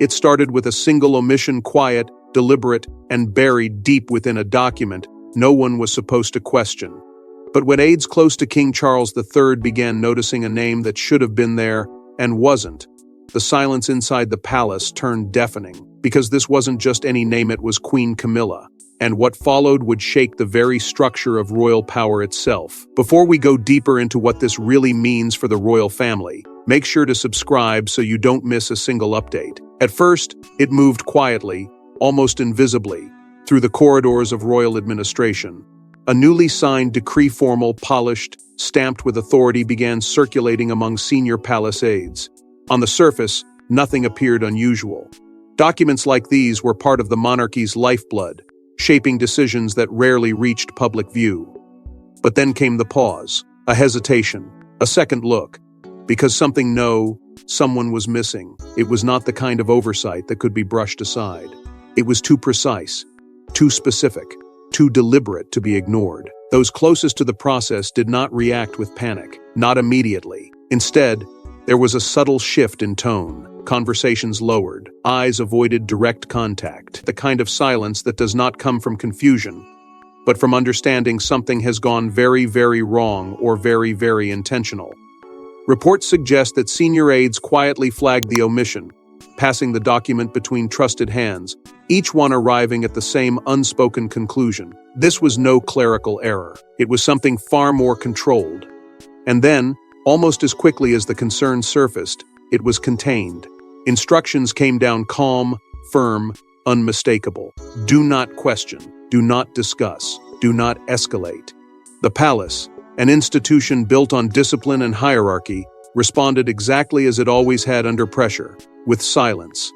It started with a single omission, quiet, deliberate, and buried deep within a document no one was supposed to question. But when aides close to King Charles III began noticing a name that should have been there and wasn't, the silence inside the palace turned deafening, because this wasn't just any name, it was Queen Camilla, and what followed would shake the very structure of royal power itself. Before we go deeper into what this really means for the royal family, make sure to subscribe so you don't miss a single update. At first, it moved quietly, almost invisibly, through the corridors of royal administration. A newly signed decree, formal, polished, stamped with authority, began circulating among senior palace aides. On the surface, nothing appeared unusual. Documents like these were part of the monarchy's lifeblood, shaping decisions that rarely reached public view. But then came the pause, a hesitation, a second look, because someone was missing. It was not the kind of oversight that could be brushed aside. It was too precise, too specific, too deliberate to be ignored. Those closest to the process did not react with panic, not immediately. Instead, there was a subtle shift in tone. Conversations lowered, eyes avoided direct contact, the kind of silence that does not come from confusion, but from understanding something has gone very, very wrong or very, very intentional. Reports suggest that senior aides quietly flagged the omission, passing the document between trusted hands, each one arriving at the same unspoken conclusion. This was no clerical error. It was something far more controlled. And then, almost as quickly as the concern surfaced, it was contained. Instructions came down calm, firm, unmistakable. Do not question, do not discuss, do not escalate. The palace, an institution built on discipline and hierarchy, responded exactly as it always had under pressure, with silence.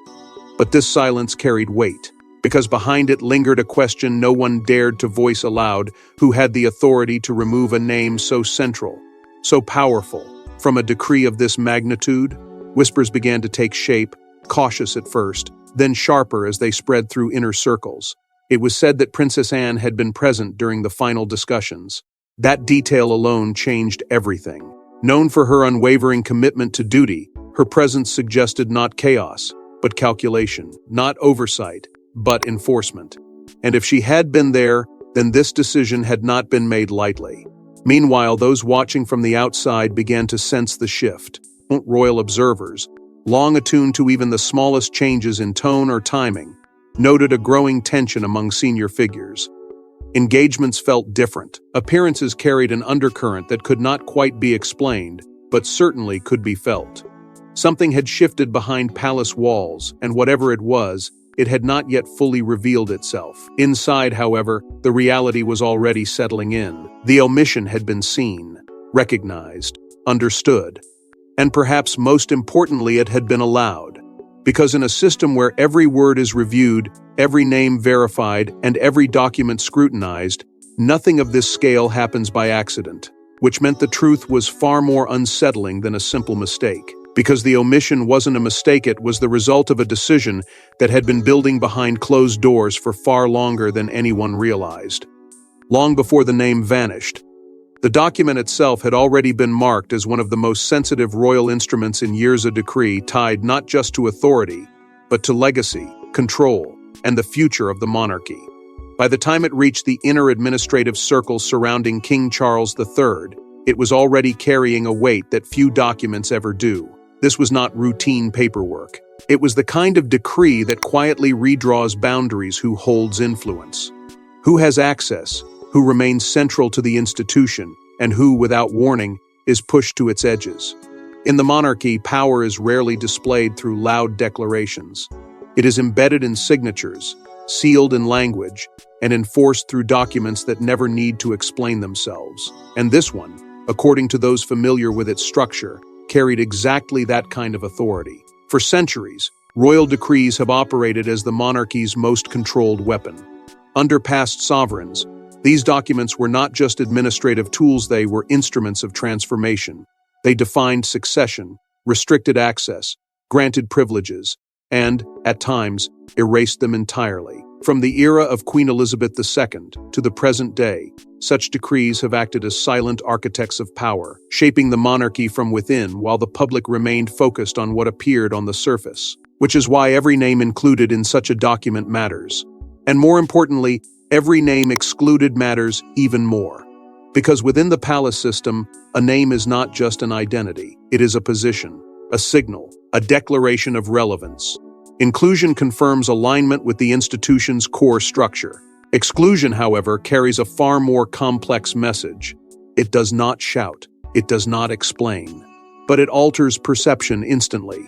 But this silence carried weight, because behind it lingered a question no one dared to voice aloud: who had the authority to remove a name so central, so powerful, from a decree of this magnitude? Whispers began to take shape, cautious at first, then sharper as they spread through inner circles. It was said that Princess Anne had been present during the final discussions. That detail alone changed everything. Known for her unwavering commitment to duty, her presence suggested not chaos, but calculation, not oversight, but enforcement. And if she had been there, then this decision had not been made lightly. Meanwhile, those watching from the outside began to sense the shift. Royal observers, long attuned to even the smallest changes in tone or timing, noted a growing tension among senior figures. Engagements felt different. Appearances carried an undercurrent that could not quite be explained, but certainly could be felt. Something had shifted behind palace walls, and whatever it was, it had not yet fully revealed itself. Inside, however, the reality was already settling in. The omission had been seen, recognized, understood, and perhaps most importantly, it had been allowed. Because in a system where every word is reviewed, every name verified, and every document scrutinized, nothing of this scale happens by accident, which meant the truth was far more unsettling than a simple mistake. Because the omission wasn't a mistake, it was the result of a decision that had been building behind closed doors for far longer than anyone realized. Long before the name vanished, the document itself had already been marked as one of the most sensitive royal instruments in years, a decree tied not just to authority, but to legacy, control, and the future of the monarchy. By the time it reached the inner administrative circles surrounding King Charles III, it was already carrying a weight that few documents ever do. This was not routine paperwork. It was the kind of decree that quietly redraws boundaries: who holds influence, who has access, who remains central to the institution, and who, without warning, is pushed to its edges. In the monarchy, power is rarely displayed through loud declarations. It is embedded in signatures, sealed in language, and enforced through documents that never need to explain themselves. And this one, according to those familiar with its structure, carried exactly that kind of authority. For centuries, royal decrees have operated as the monarchy's most controlled weapon. Under past sovereigns, these documents were not just administrative tools, they were instruments of transformation. They defined succession, restricted access, granted privileges, and, at times, erased them entirely. From the era of Queen Elizabeth II to the present day, such decrees have acted as silent architects of power, shaping the monarchy from within while the public remained focused on what appeared on the surface. which is why every name included in such a document matters. And more importantly, every name excluded matters even more. Because within the palace system, a name is not just an identity, it is a position, a signal, a declaration of relevance. Inclusion confirms alignment with the institution's core structure. Exclusion, however, carries a far more complex message. It does not shout, it does not explain, but it alters perception instantly.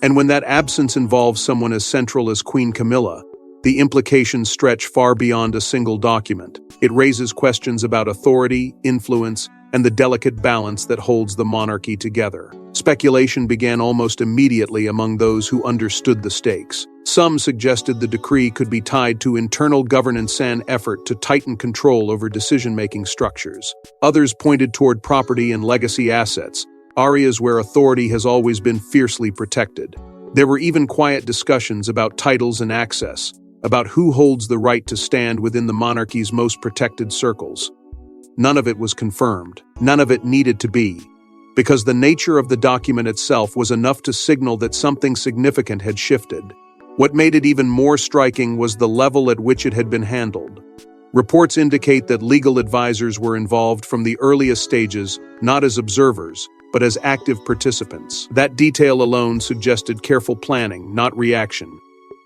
And when that absence involves someone as central as Queen Camilla, the implications stretch far beyond a single document. It raises questions about authority, influence, and the delicate balance that holds the monarchy together. Speculation began almost immediately among those who understood the stakes. Some suggested the decree could be tied to internal governance and effort to tighten control over decision-making structures. Others pointed toward property and legacy assets, areas where authority has always been fiercely protected. There were even quiet discussions about titles and access, about who holds the right to stand within the monarchy's most protected circles. None of it was confirmed. None of it needed to be, because the nature of the document itself was enough to signal that something significant had shifted. What made it even more striking was the level at which it had been handled. Reports indicate that legal advisors were involved from the earliest stages, not as observers, but as active participants. That detail alone suggested careful planning, not reaction.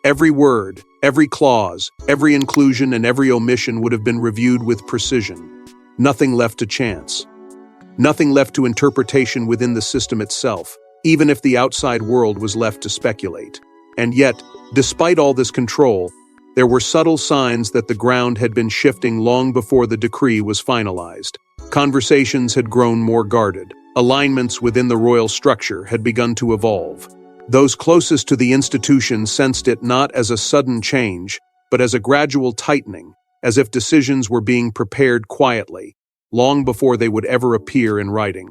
Every word, every clause, every inclusion, and every omission would have been reviewed with precision. Nothing left to chance. Nothing left to interpretation within the system itself, even if the outside world was left to speculate. And yet, despite all this control, there were subtle signs that the ground had been shifting long before the decree was finalized. Conversations had grown more guarded. Alignments within the royal structure had begun to evolve. Those closest to the institution sensed it not as a sudden change, but as a gradual tightening, as if decisions were being prepared quietly, long before they would ever appear in writing.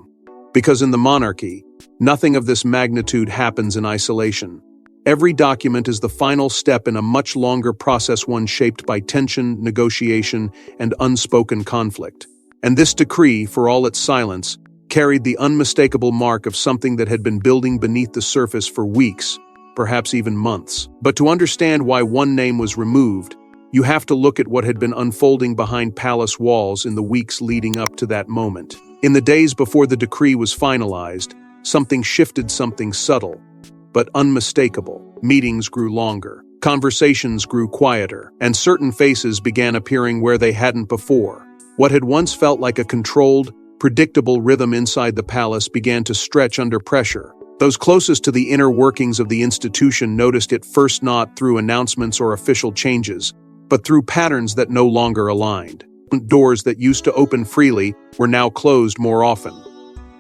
Because in the monarchy, nothing of this magnitude happens in isolation. Every document is the final step in a much longer process, one shaped by tension, negotiation, and unspoken conflict. And this decree, for all its silence, carried the unmistakable mark of something that had been building beneath the surface for weeks, perhaps even months. But to understand why one name was removed, you have to look at what had been unfolding behind palace walls in the weeks leading up to that moment. In the days before the decree was finalized, something shifted, something subtle, but unmistakable. Meetings grew longer, conversations grew quieter, and certain faces began appearing where they hadn't before. What had once felt like a controlled, predictable rhythm inside the palace began to stretch under pressure. Those closest to the inner workings of the institution noticed it first not through announcements or official changes, but through patterns that no longer aligned. Doors that used to open freely were now closed more often.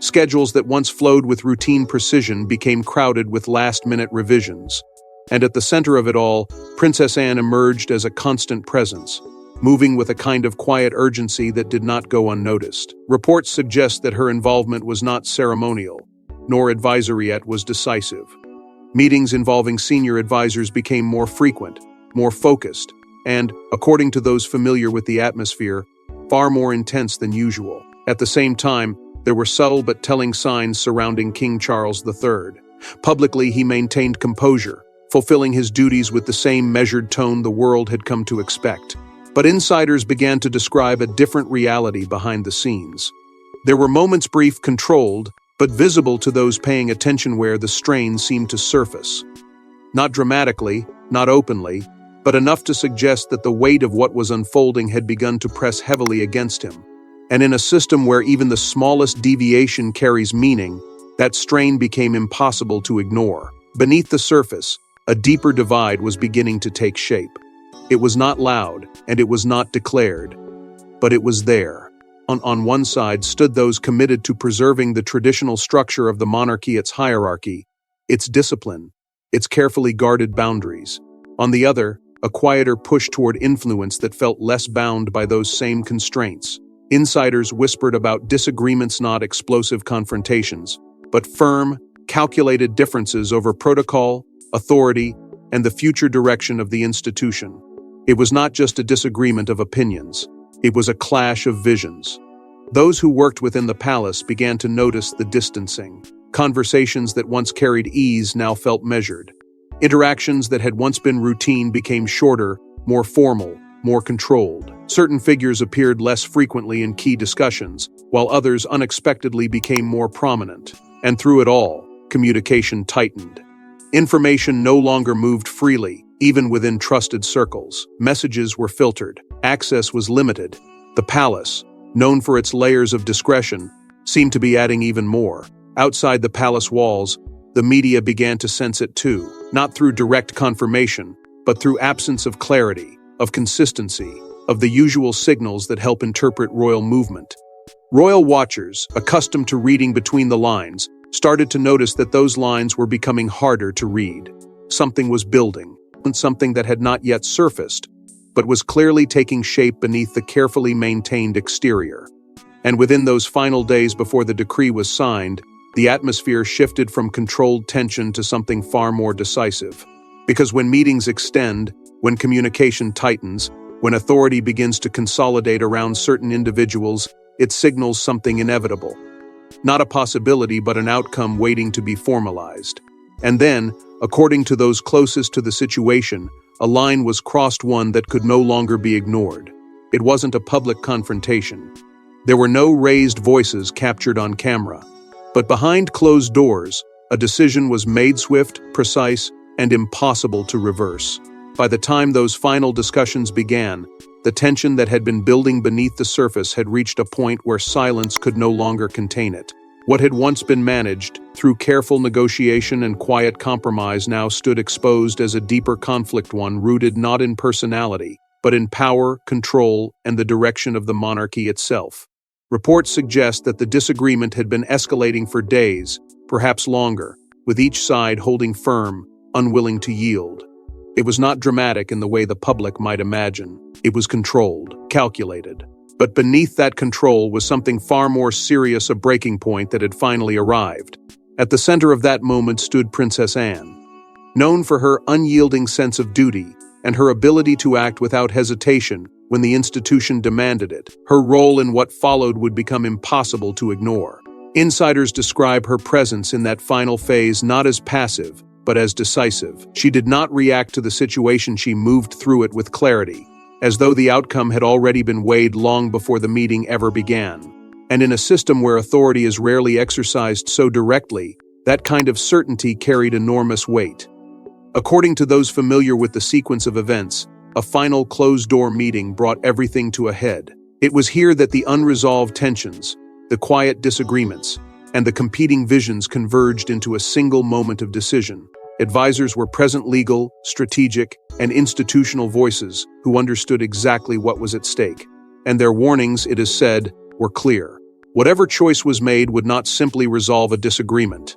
Schedules that once flowed with routine precision became crowded with last-minute revisions. And at the center of it all, Princess Anne emerged as a constant presence, moving with a kind of quiet urgency that did not go unnoticed. Reports suggest that her involvement was not ceremonial, nor advisory, yet was decisive. Meetings involving senior advisors became more frequent, more focused, and, according to those familiar with the atmosphere, far more intense than usual. At the same time, there were subtle but telling signs surrounding King Charles III. Publicly, he maintained composure, fulfilling his duties with the same measured tone the world had come to expect. But insiders began to describe a different reality behind the scenes. There were moments, brief, controlled, but visible to those paying attention, where the strain seemed to surface. Not dramatically, not openly, but enough to suggest that the weight of what was unfolding had begun to press heavily against him. And in a system where even the smallest deviation carries meaning, that strain became impossible to ignore. Beneath the surface, a deeper divide was beginning to take shape. It was not loud, and it was not declared, but it was there. On one side stood those committed to preserving the traditional structure of the monarchy, its hierarchy, its discipline, its carefully guarded boundaries. On the other, a quieter push toward influence that felt less bound by those same constraints. Insiders whispered about disagreements, not explosive confrontations, but firm, calculated differences over protocol, authority, and the future direction of the institution. It was not just a disagreement of opinions, it was a clash of visions. Those who worked within the palace began to notice the distancing. Conversations that once carried ease now felt measured. Interactions that had once been routine became shorter, more formal, more controlled. Certain figures appeared less frequently in key discussions, while others unexpectedly became more prominent. And through it all, communication tightened. Information no longer moved freely, even within trusted circles. Messages were filtered. Access was limited. The palace, known for its layers of discretion, seemed to be adding even more. Outside the palace walls, the media began to sense it too, not through direct confirmation, but through absence of clarity, of consistency, of the usual signals that help interpret royal movement. Royal watchers, accustomed to reading between the lines, started to notice that those lines were becoming harder to read. Something was building, something that had not yet surfaced, but was clearly taking shape beneath the carefully maintained exterior. And within those final days before the decree was signed, the atmosphere shifted from controlled tension to something far more decisive. Because when meetings extend, when communication tightens, when authority begins to consolidate around certain individuals, it signals something inevitable. Not a possibility, but an outcome waiting to be formalized. And then, according to those closest to the situation, a line was crossed, one that could no longer be ignored. It wasn't a public confrontation. There were no raised voices captured on camera. But behind closed doors, a decision was made, swift, precise, and impossible to reverse. By the time those final discussions began, the tension that had been building beneath the surface had reached a point where silence could no longer contain it. What had once been managed, through careful negotiation and quiet compromise, now stood exposed as a deeper conflict, one rooted not in personality, but in power, control, and the direction of the monarchy itself. Reports suggest that the disagreement had been escalating for days, perhaps longer, with each side holding firm, unwilling to yield. It was not dramatic in the way the public might imagine. It was controlled, calculated. But beneath that control was something far more serious, a breaking point that had finally arrived. At the center of that moment stood Princess Anne. Known for her unyielding sense of duty and her ability to act without hesitation when the institution demanded it, her role in what followed would become impossible to ignore. Insiders describe her presence in that final phase not as passive, but as decisive. She did not react to the situation, she moved through it with clarity, as though the outcome had already been weighed long before the meeting ever began. And in a system where authority is rarely exercised so directly, that kind of certainty carried enormous weight. According to those familiar with the sequence of events, a final closed-door meeting brought everything to a head. It was here that the unresolved tensions, the quiet disagreements, and the competing visions converged into a single moment of decision. Advisors were present, legal, strategic, and institutional voices who understood exactly what was at stake. And their warnings, it is said, were clear. Whatever choice was made would not simply resolve a disagreement.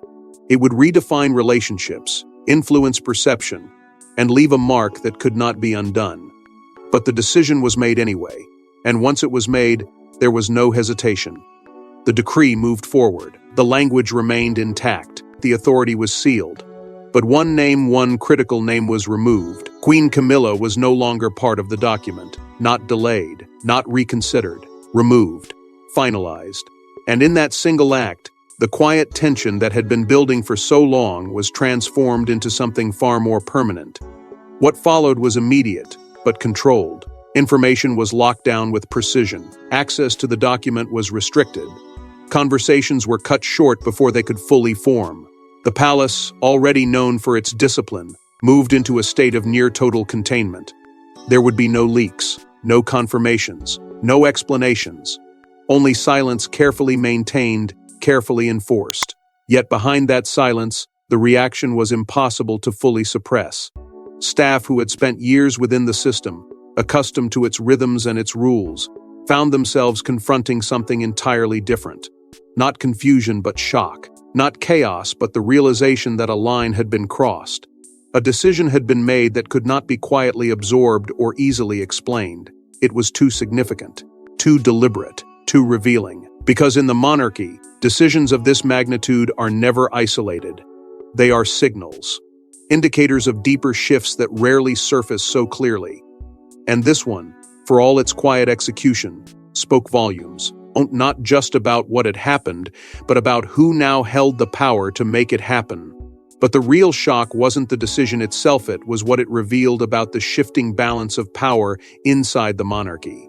It would redefine relationships, influence perception, and leave a mark that could not be undone. But the decision was made anyway, and once it was made, there was no hesitation. The decree moved forward. The language remained intact. The authority was sealed. But one critical name was removed. Queen Camilla was no longer part of the document. Not delayed, not reconsidered, removed, finalized. And in that single act, the quiet tension that had been building for so long was transformed into something far more permanent. What followed was immediate, but controlled. Information was locked down with precision. Access to the document was restricted. Conversations were cut short before they could fully form. The palace, already known for its discipline, moved into a state of near-total containment. There would be no leaks, no confirmations, no explanations. Only silence, carefully maintained, carefully enforced. Yet behind that silence, the reaction was impossible to fully suppress. Staff who had spent years within the system, accustomed to its rhythms and its rules, found themselves confronting something entirely different. Not confusion, but shock. Not chaos, but the realization that a line had been crossed. A decision had been made that could not be quietly absorbed or easily explained. It was too significant, too deliberate, too revealing. Because in the monarchy, decisions of this magnitude are never isolated. They are signals, indicators of deeper shifts that rarely surface so clearly. And this one, for all its quiet execution, spoke volumes. Not just about what had happened, but about who now held the power to make it happen. But the real shock wasn't the decision itself, it was what it revealed about the shifting balance of power inside the monarchy.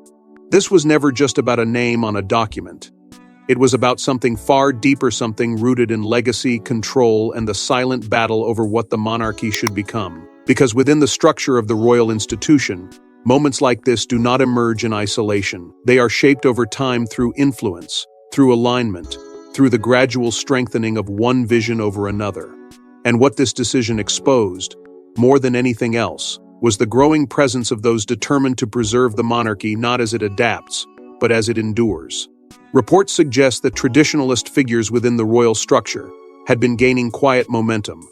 This was never just about a name on a document. It was about something far deeper, something rooted in legacy, control, and the silent battle over what the monarchy should become. Because within the structure of the royal institution, moments like this do not emerge in isolation. They are shaped over time through influence, through alignment, through the gradual strengthening of one vision over another. And what this decision exposed, more than anything else, was the growing presence of those determined to preserve the monarchy not as it adapts, but as it endures. Reports suggest that traditionalist figures within the royal structure had been gaining quiet momentum,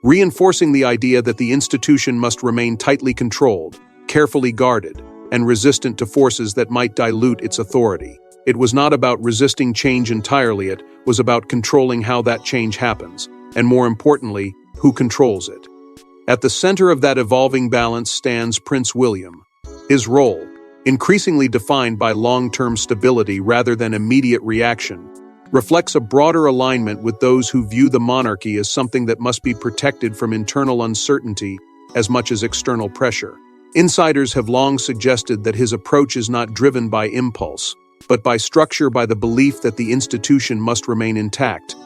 reinforcing the idea that the institution must remain tightly controlled, carefully guarded, and resistant to forces that might dilute its authority. It was not about resisting change entirely, it was about controlling how that change happens, and more importantly, who controls it. At the center of that evolving balance stands Prince William. His role, increasingly defined by long-term stability rather than immediate reaction, reflects a broader alignment with those who view the monarchy as something that must be protected from internal uncertainty as much as external pressure. Insiders have long suggested that his approach is not driven by impulse, but by structure, by the belief that the institution must remain intact,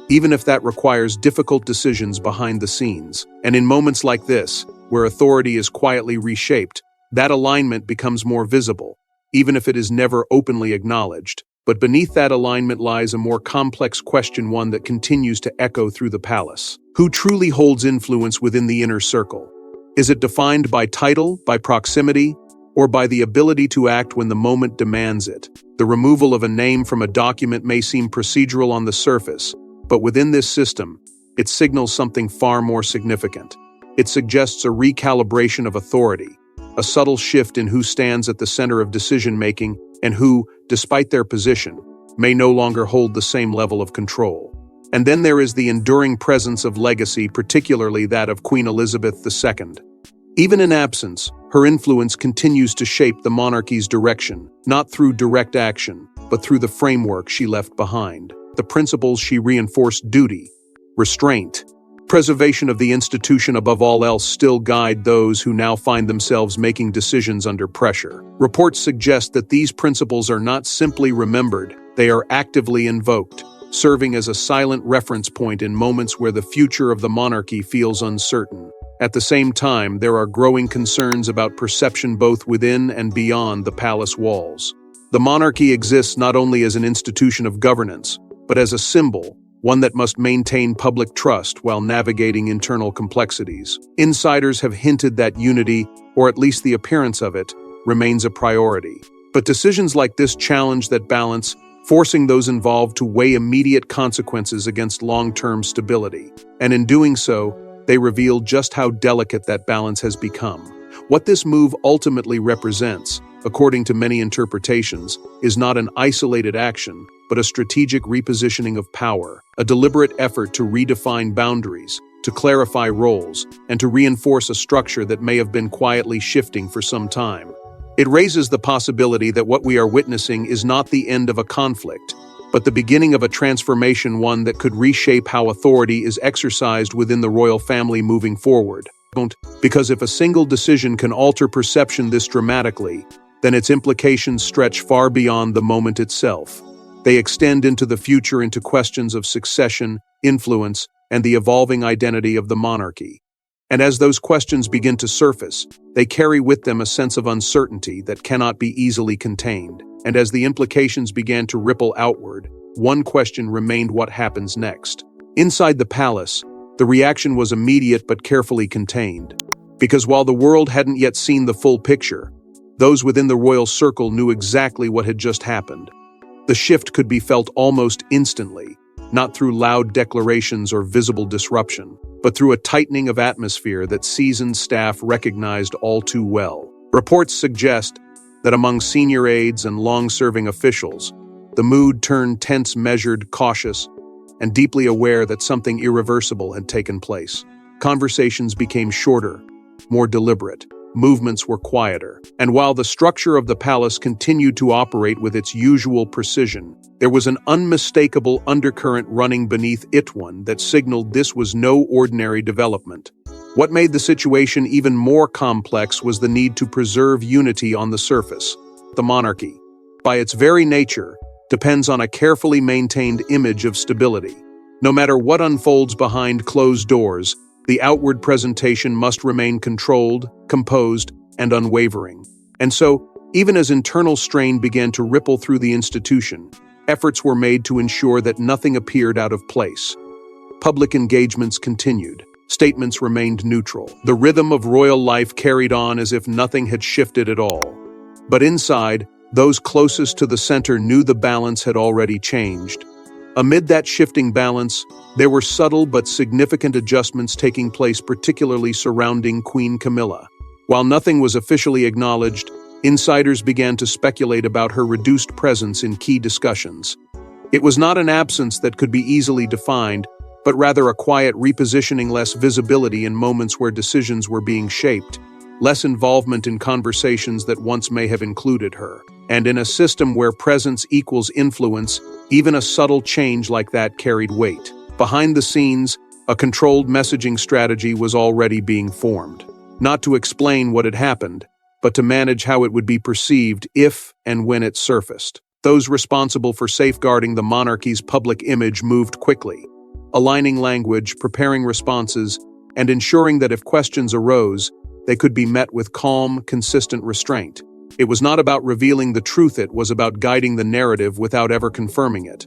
even if that requires difficult decisions behind the scenes. And in moments like this, where authority is quietly reshaped, that alignment becomes more visible, even if it is never openly acknowledged. But beneath that alignment lies a more complex question, one that continues to echo through the palace. Who truly holds influence within the inner circle? Is it defined by title, by proximity, or by the ability to act when the moment demands it? The removal of a name from a document may seem procedural on the surface, but within this system, it signals something far more significant. It suggests a recalibration of authority, a subtle shift in who stands at the center of decision-making and who, despite their position, may no longer hold the same level of control. And then there is the enduring presence of legacy, particularly that of Queen Elizabeth II. Even in absence, her influence continues to shape the monarchy's direction, not through direct action, but through the framework she left behind. The principles she reinforced: duty, restraint, preservation of the institution above all else, still guide those who now find themselves making decisions under pressure. Reports suggest that these principles are not simply remembered, they are actively invoked, serving as a silent reference point in moments where the future of the monarchy feels uncertain. At the same time, there are growing concerns about perception both within and beyond the palace walls. The monarchy exists not only as an institution of governance, but as a symbol, one that must maintain public trust while navigating internal complexities. Insiders have hinted that unity, or at least the appearance of it, remains a priority. But decisions like this challenge that balance, forcing those involved to weigh immediate consequences against long-term stability. And in doing so, they reveal just how delicate that balance has become. What this move ultimately represents, according to many interpretations, is not an isolated action, but a strategic repositioning of power, a deliberate effort to redefine boundaries, to clarify roles, and to reinforce a structure that may have been quietly shifting for some time. It raises the possibility that what we are witnessing is not the end of a conflict, but the beginning of a transformation, one that could reshape how authority is exercised within the royal family moving forward. Because if a single decision can alter perception this dramatically, then its implications stretch far beyond the moment itself. They extend into the future, into questions of succession, influence, and the evolving identity of the monarchy. And as those questions begin to surface, they carry with them a sense of uncertainty that cannot be easily contained. And as the implications began to ripple outward, one question remained: what happens next? Inside the palace, the reaction was immediate but carefully contained. Because while the world hadn't yet seen the full picture, those within the royal circle knew exactly what had just happened. The shift could be felt almost instantly, not through loud declarations or visible disruption, but through a tightening of atmosphere that seasoned staff recognized all too well. Reports suggest that among senior aides and long-serving officials, the mood turned tense, measured, cautious, and deeply aware that something irreversible had taken place. Conversations became shorter, more deliberate, movements were quieter. And while the structure of the palace continued to operate with its usual precision, there was an unmistakable undercurrent running beneath it, one that signaled this was no ordinary development. What made the situation even more complex was the need to preserve unity on the surface. The monarchy, by its very nature, depends on a carefully maintained image of stability. No matter what unfolds behind closed doors, the outward presentation must remain controlled, composed, and unwavering. And so, even as internal strain began to ripple through the institution, efforts were made to ensure that nothing appeared out of place. Public engagements continued. Statements remained neutral. The rhythm of royal life carried on as if nothing had shifted at all. But inside, those closest to the center knew the balance had already changed. Amid that shifting balance, there were subtle but significant adjustments taking place, particularly surrounding Queen Camilla. While nothing was officially acknowledged, insiders began to speculate about her reduced presence in key discussions. It was not an absence that could be easily defined, but rather a quiet repositioning, less visibility in moments where decisions were being shaped, less involvement in conversations that once may have included her. And in a system where presence equals influence, even a subtle change like that carried weight. Behind the scenes, a controlled messaging strategy was already being formed. Not to explain what had happened, but to manage how it would be perceived if and when it surfaced. Those responsible for safeguarding the monarchy's public image moved quickly, aligning language, preparing responses, and ensuring that if questions arose, they could be met with calm, consistent restraint. It was not about revealing the truth, it was about guiding the narrative without ever confirming it.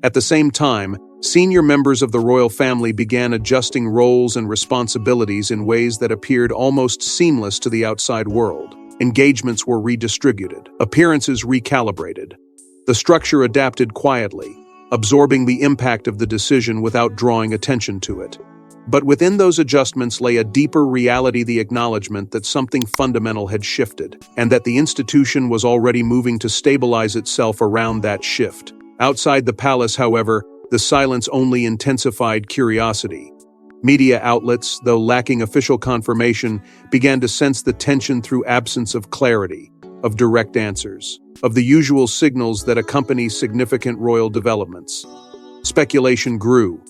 At the same time, senior members of the royal family began adjusting roles and responsibilities in ways that appeared almost seamless to the outside world. Engagements were redistributed, appearances recalibrated. The structure adapted quietly, absorbing the impact of the decision without drawing attention to it. But within those adjustments lay a deeper reality, the acknowledgement that something fundamental had shifted, and that the institution was already moving to stabilize itself around that shift. Outside the palace, however, the silence only intensified curiosity. Media outlets, though lacking official confirmation, began to sense the tension through absence of clarity, of direct answers, of the usual signals that accompany significant royal developments. Speculation grew,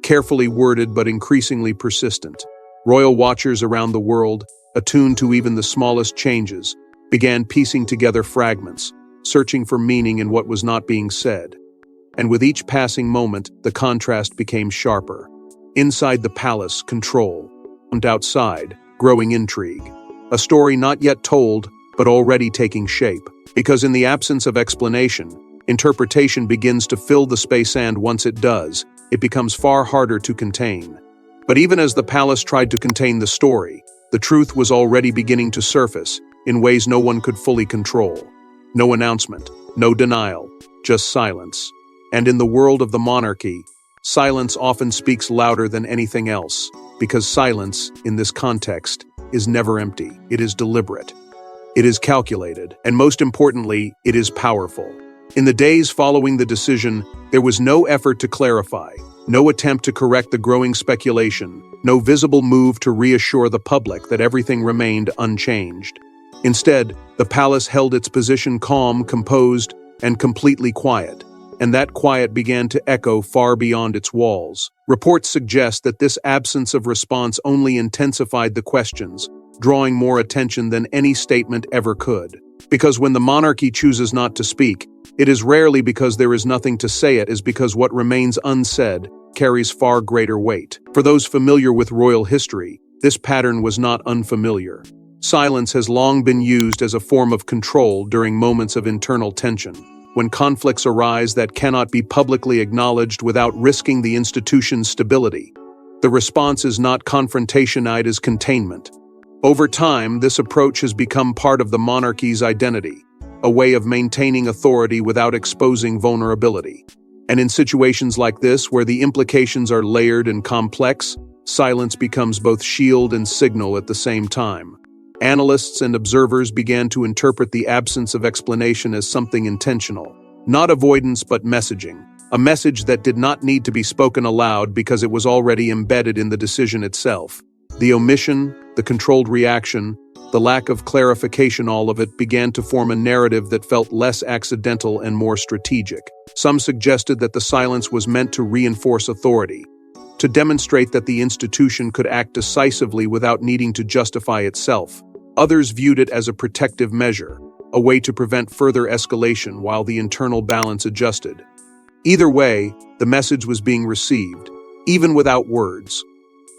carefully worded but increasingly persistent. Royal watchers around the world, attuned to even the smallest changes, began piecing together fragments, searching for meaning in what was not being said. And with each passing moment, the contrast became sharper. Inside the palace, control, and outside, growing intrigue. A story not yet told, but already taking shape. Because in the absence of explanation, interpretation begins to fill the space, and once it does, it becomes far harder to contain. But even as the palace tried to contain the story, the truth was already beginning to surface in ways no one could fully control. No announcement, no denial, just silence. And in the world of the monarchy, silence often speaks louder than anything else, because silence, in this context, is never empty. It is deliberate. It is calculated, and most importantly, it is powerful. In the days following the decision, there was no effort to clarify, no attempt to correct the growing speculation, no visible move to reassure the public that everything remained unchanged. Instead, the palace held its position calm, composed, and completely quiet, and that quiet began to echo far beyond its walls. Reports suggest that this absence of response only intensified the questions, drawing more attention than any statement ever could. Because when the monarchy chooses not to speak, it is rarely because there is nothing to say, it is because what remains unsaid carries far greater weight. For those familiar with royal history, this pattern was not unfamiliar. Silence has long been used as a form of control during moments of internal tension. When conflicts arise that cannot be publicly acknowledged without risking the institution's stability, the response is not confrontation, it is containment. Over time, this approach has become part of the monarchy's identity, a way of maintaining authority without exposing vulnerability. And in situations like this, where the implications are layered and complex, silence becomes both shield and signal at the same time. Analysts and observers began to interpret the absence of explanation as something intentional, not avoidance but messaging, a message that did not need to be spoken aloud because it was already embedded in the decision itself. The omission, the controlled reaction, the lack of clarification, all of it began to form a narrative that felt less accidental and more strategic. Some suggested that the silence was meant to reinforce authority, to demonstrate that the institution could act decisively without needing to justify itself. Others viewed it as a protective measure, a way to prevent further escalation while the internal balance adjusted. Either way, the message was being received, even without words.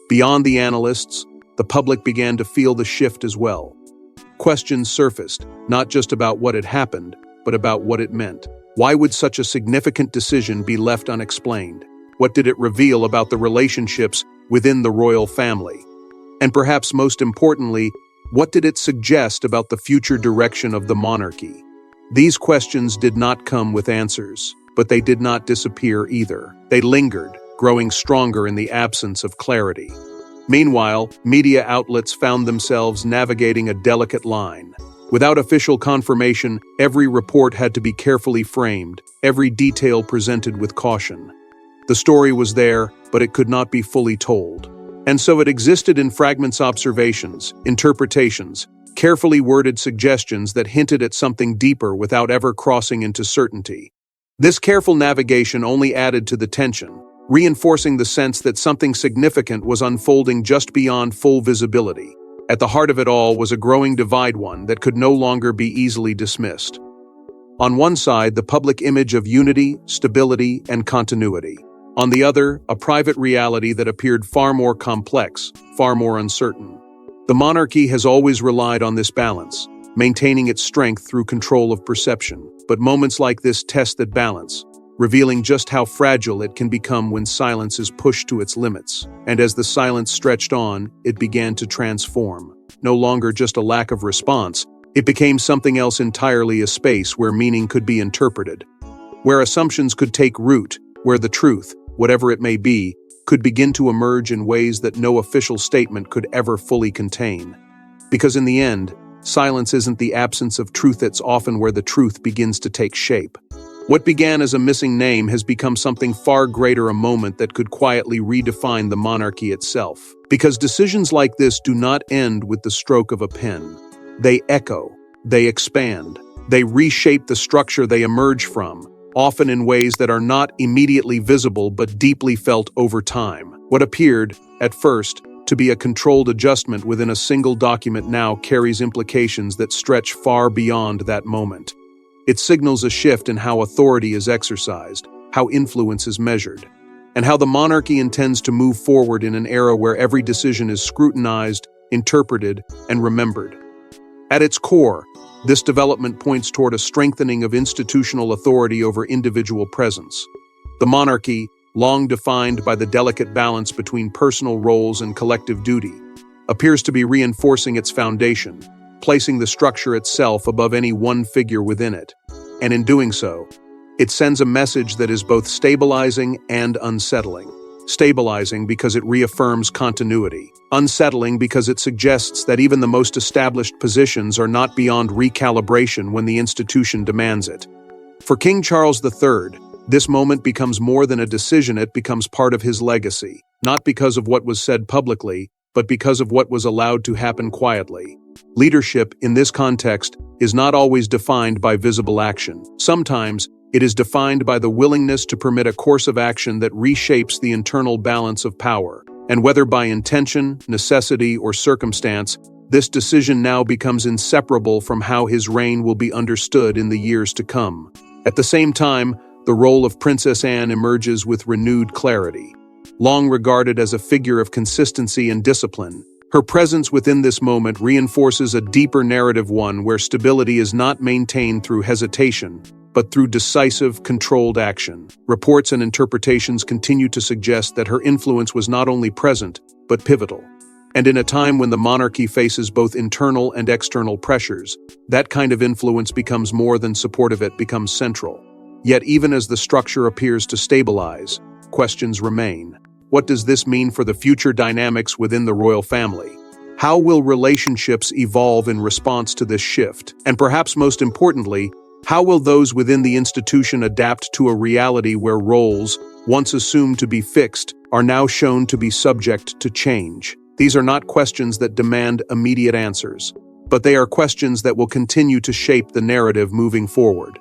Beyond the analysts, the public began to feel the shift as well. Questions surfaced, not just about what had happened, but about what it meant. Why would such a significant decision be left unexplained? What did it reveal about the relationships within the royal family? And perhaps most importantly, what did it suggest about the future direction of the monarchy? These questions did not come with answers, but they did not disappear either. They lingered, growing stronger in the absence of clarity. Meanwhile, media outlets found themselves navigating a delicate line. Without official confirmation, every report had to be carefully framed, every detail presented with caution. The story was there, but it could not be fully told. And so it existed in fragments, observations, interpretations, carefully worded suggestions that hinted at something deeper without ever crossing into certainty. This careful navigation only added to the tension, reinforcing the sense that something significant was unfolding just beyond full visibility. At the heart of it all was a growing divide, one that could no longer be easily dismissed. On one side, the public image of unity, stability, and continuity. On the other, a private reality that appeared far more complex, far more uncertain. The monarchy has always relied on this balance, maintaining its strength through control of perception. But moments like this test that balance, revealing just how fragile it can become when silence is pushed to its limits. And as the silence stretched on, it began to transform. No longer just a lack of response, it became something else entirely, a space where meaning could be interpreted, where assumptions could take root, where the truth, whatever it may be, could begin to emerge in ways that no official statement could ever fully contain. Because in the end, silence isn't the absence of truth, it's often where the truth begins to take shape. What began as a missing name has become something far greater, a moment that could quietly redefine the monarchy itself. Because decisions like this do not end with the stroke of a pen. They echo, they expand, they reshape the structure they emerge from, often in ways that are not immediately visible but deeply felt over time. What appeared, at first, to be a controlled adjustment within a single document now carries implications that stretch far beyond that moment. It signals a shift in how authority is exercised, how influence is measured, and how the monarchy intends to move forward in an era where every decision is scrutinized, interpreted, and remembered. At its core, this development points toward a strengthening of institutional authority over individual presence. The monarchy, long defined by the delicate balance between personal roles and collective duty, appears to be reinforcing its foundation, placing the structure itself above any one figure within it. And in doing so, it sends a message that is both stabilizing and unsettling. Stabilizing because it reaffirms continuity. Unsettling because it suggests that even the most established positions are not beyond recalibration when the institution demands it. For King Charles III, this moment becomes more than a decision, it becomes part of his legacy, not because of what was said publicly, but because of what was allowed to happen quietly. Leadership, in this context, is not always defined by visible action. Sometimes, it is defined by the willingness to permit a course of action that reshapes the internal balance of power. And whether by intention, necessity, or circumstance, this decision now becomes inseparable from how his reign will be understood in the years to come. At the same time, the role of Princess Anne emerges with renewed clarity. Long regarded as a figure of consistency and discipline, her presence within this moment reinforces a deeper narrative, one where stability is not maintained through hesitation, but through decisive, controlled action. Reports and interpretations continue to suggest that her influence was not only present, but pivotal. And in a time when the monarchy faces both internal and external pressures, that kind of influence becomes more than supportive, it becomes central. Yet even as the structure appears to stabilize, questions remain. What does this mean for the future dynamics within the royal family? How will relationships evolve in response to this shift? And perhaps most importantly, how will those within the institution adapt to a reality where roles, once assumed to be fixed, are now shown to be subject to change? These are not questions that demand immediate answers. but they are questions that will continue to shape the narrative moving forward.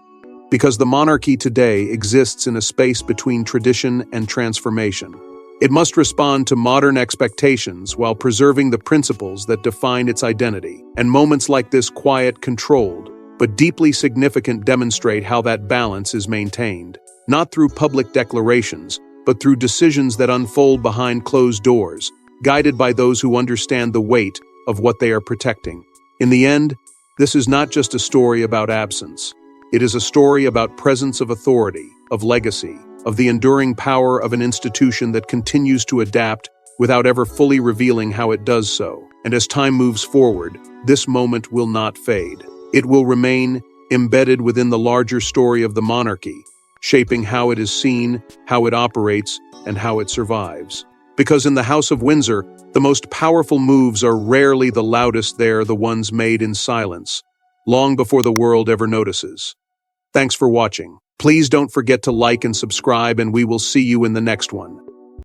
Because the monarchy today exists in a space between tradition and transformation. It must respond to modern expectations while preserving the principles that define its identity. And moments like this, quiet, controlled, but deeply significant, demonstrate how that balance is maintained. Not through public declarations, but through decisions that unfold behind closed doors, guided by those who understand the weight of what they are protecting. In the end, this is not just a story about absence. It is a story about presence of authority, of legacy, of the enduring power of an institution that continues to adapt without ever fully revealing how it does so. And as time moves forward, this moment will not fade. It will remain embedded within the larger story of the monarchy, shaping how it is seen, how it operates, and how it survives. Because in the House of Windsor, the most powerful moves are rarely the loudest, they're the ones made in silence, long before the world ever notices. Thanks for watching. Please don't forget to like and subscribe, and we will see you in the next one.